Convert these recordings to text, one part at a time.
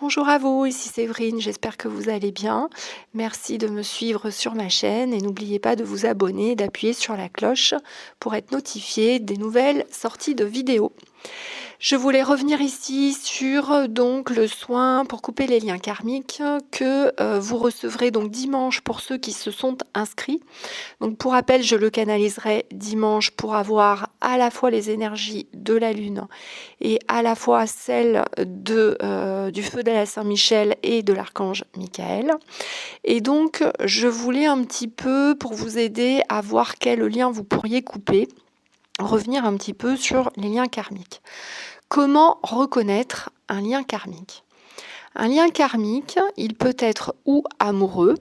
Bonjour à vous, ici Séverine, j'espère que vous allez bien. Merci de me suivre sur ma chaîne et n'oubliez pas de vous abonner et d'appuyer sur la cloche pour être notifié des nouvelles sorties de vidéos. Je voulais revenir ici sur donc le soin pour couper les liens karmiques que vous recevrez donc dimanche pour ceux qui se sont inscrits. Donc pour rappel, je le canaliserai dimanche pour avoir à la fois les énergies de la Lune et à la fois celles du feu de la Saint-Michel et de l'archange Michael. Et donc je voulais un petit peu, pour vous aider à voir quel lien vous pourriez couper, revenir un petit peu sur les liens karmiques. Comment reconnaître un lien karmique ? Un lien karmique, il peut être ou amoureux,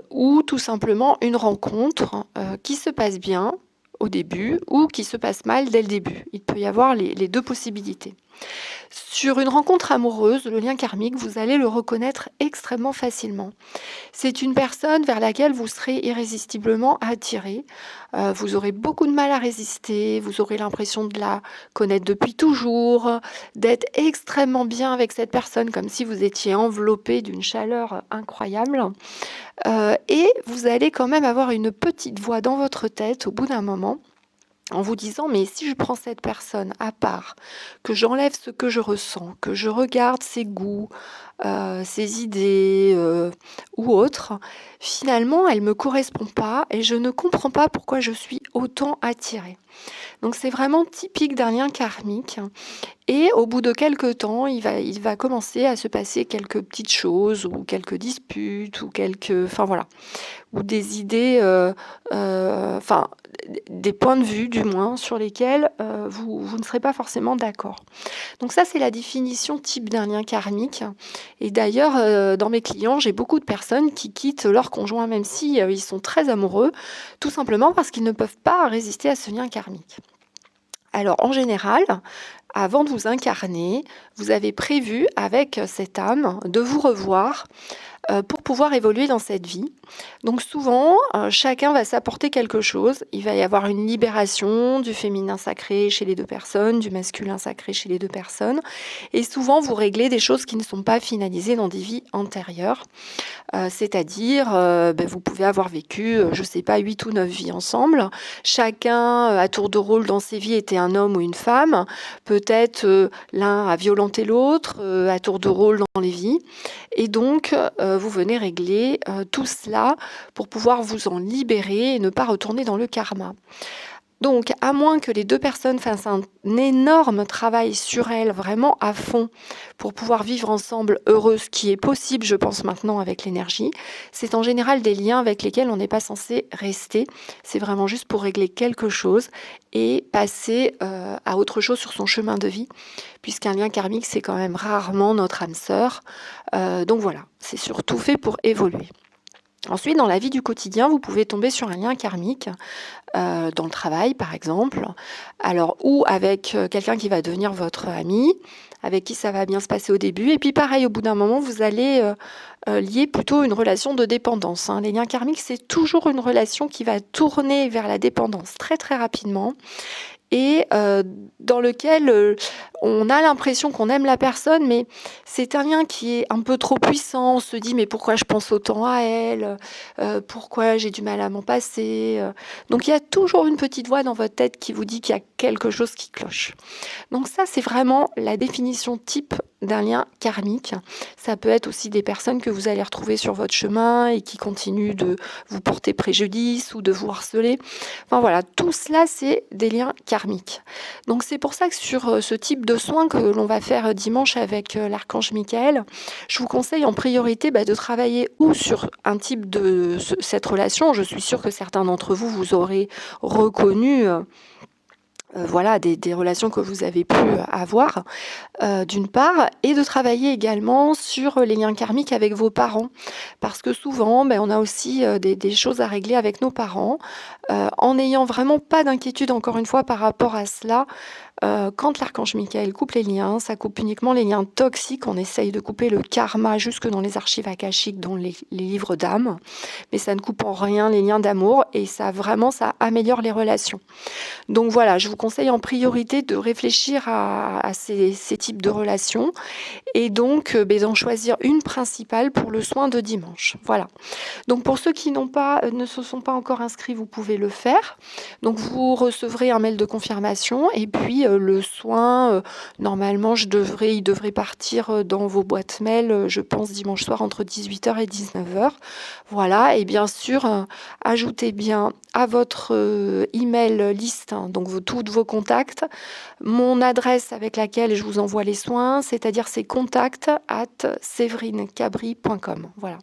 ou tout simplement une rencontre qui se passe bien au début ou qui se passe mal dès le début. Il peut y avoir les deux possibilités. Sur une rencontre amoureuse, le lien karmique, vous allez le reconnaître extrêmement facilement. C'est une personne vers laquelle vous serez irrésistiblement attiré. Vous aurez beaucoup de mal à résister, vous aurez l'impression de la connaître depuis toujours, d'être extrêmement bien avec cette personne, comme si vous étiez enveloppé d'une chaleur incroyable. Et vous allez quand même avoir une petite voix dans votre tête au bout d'un moment, en vous disant, mais si je prends cette personne à part, que j'enlève ce que je ressens, que je regarde ses goûts, ses idées ou autres, finalement, elle ne me correspond pas et je ne comprends pas pourquoi je suis autant attirée. Donc c'est vraiment typique d'un lien karmique. Et au bout de quelques temps, il va commencer à se passer quelques petites choses ou quelques disputes ou ou des idées, des points de vue du moins sur lesquels vous ne serez pas forcément d'accord. Donc ça, c'est la définition type d'un lien karmique. Et d'ailleurs, dans mes clients, j'ai beaucoup de personnes qui quittent leur conjoint, même si ils sont très amoureux, tout simplement parce qu'ils ne peuvent pas résister à ce lien karmique. Alors en général, avant de vous incarner, vous avez prévu avec cette âme de vous revoir pour pouvoir évoluer dans cette vie. Donc souvent, chacun va s'apporter quelque chose. Il va y avoir une libération du féminin sacré chez les deux personnes, du masculin sacré chez les deux personnes. Et souvent, vous réglez des choses qui ne sont pas finalisées dans des vies antérieures. C'est-à-dire, vous pouvez avoir vécu, 8 ou 9 vies ensemble. Chacun, à tour de rôle dans ses vies, était un homme ou une femme. Peut-être l'un a violenté l'autre, à tour de rôle dans les vies. Et donc, vous venez régler tout cela pour pouvoir vous en libérer et ne pas retourner dans le karma. Donc, à moins que les deux personnes fassent un énorme travail sur elles, vraiment à fond, pour pouvoir vivre ensemble heureux, ce qui est possible, je pense, maintenant avec l'énergie, c'est en général des liens avec lesquels on n'est pas censé rester. C'est vraiment juste pour régler quelque chose et passer à autre chose sur son chemin de vie, puisqu'un lien karmique, c'est quand même rarement notre âme sœur. Donc voilà, c'est surtout fait pour évoluer. Ensuite, dans la vie du quotidien, vous pouvez tomber sur un lien karmique, dans le travail par exemple, alors ou avec quelqu'un qui va devenir votre ami, avec qui ça va bien se passer au début, et puis pareil, au bout d'un moment, vous allez lier plutôt une relation de dépendance. Les liens karmiques, c'est toujours une relation qui va tourner vers la dépendance très très rapidement, et dans lequel on a l'impression qu'on aime la personne, mais c'est un lien qui est un peu trop puissant. On se dit, mais pourquoi je pense autant à elle ? Pourquoi j'ai du mal à m'en passer ? Donc il y a toujours une petite voix dans votre tête qui vous dit qu'il y a quelque chose qui cloche. Donc ça, c'est vraiment la définition type d'un lien karmique. Ça peut être aussi des personnes que vous allez retrouver sur votre chemin et qui continuent de vous porter préjudice ou de vous harceler. Enfin voilà, tout cela, c'est des liens karmiques. Donc c'est pour ça que sur ce type de soins que l'on va faire dimanche avec l'archange Michael, je vous conseille en priorité de travailler ou sur un type de cette relation. Je suis sûre que certains d'entre vous, vous aurez reconnu des relations que vous avez pu avoir, d'une part, et de travailler également sur les liens karmiques avec vos parents, parce que souvent, on a aussi des choses à régler avec nos parents, en n'ayant vraiment pas d'inquiétude, encore une fois, par rapport à cela. Quand l'archange Michael coupe les liens, ça coupe uniquement les liens toxiques. On essaye de couper le karma jusque dans les archives akashiques, dans les livres d'âme, mais ça ne coupe en rien les liens d'amour, et ça améliore les relations. Donc voilà, je vous conseille en priorité de réfléchir à ces types de relations et donc d'en choisir une principale pour le soin de dimanche. Voilà. Donc pour ceux qui ne se sont pas encore inscrits, vous pouvez le faire. Donc vous recevrez un mail de confirmation et puis le soin, normalement il devrait partir dans vos boîtes mail, je pense dimanche soir entre 18h et 19h. Voilà, et bien sûr, ajoutez bien à votre email liste, hein, donc tous vos contacts, mon adresse avec laquelle je vous envoie les soins, c'est-à-dire c'est contact@severinecabri.com. Voilà,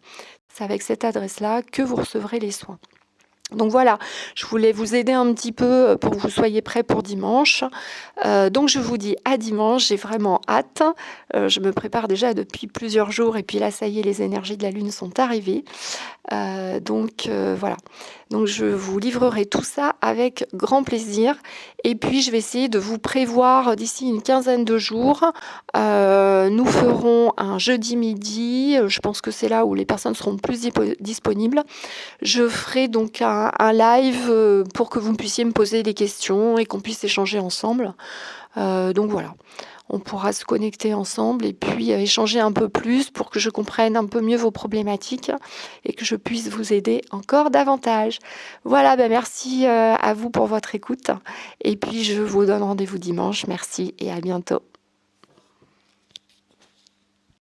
c'est avec cette adresse-là que vous recevrez les soins. Donc voilà, je voulais vous aider un petit peu pour que vous soyez prêts pour dimanche. Donc je vous dis à dimanche, j'ai vraiment hâte. Je me prépare déjà depuis plusieurs jours et puis là, ça y est, les énergies de la Lune sont arrivées. Donc voilà, donc je vous livrerai tout ça avec grand plaisir et puis je vais essayer de vous prévoir d'ici une quinzaine de jours. Nous ferons un jeudi midi, je pense que c'est là où les personnes seront plus disponibles. Je ferai donc un live pour que vous puissiez me poser des questions et qu'on puisse échanger ensemble. Donc voilà, on pourra se connecter ensemble et puis échanger un peu plus pour que je comprenne un peu mieux vos problématiques et que je puisse vous aider encore davantage. Voilà, merci à vous pour votre écoute et puis je vous donne rendez-vous dimanche. Merci et à bientôt.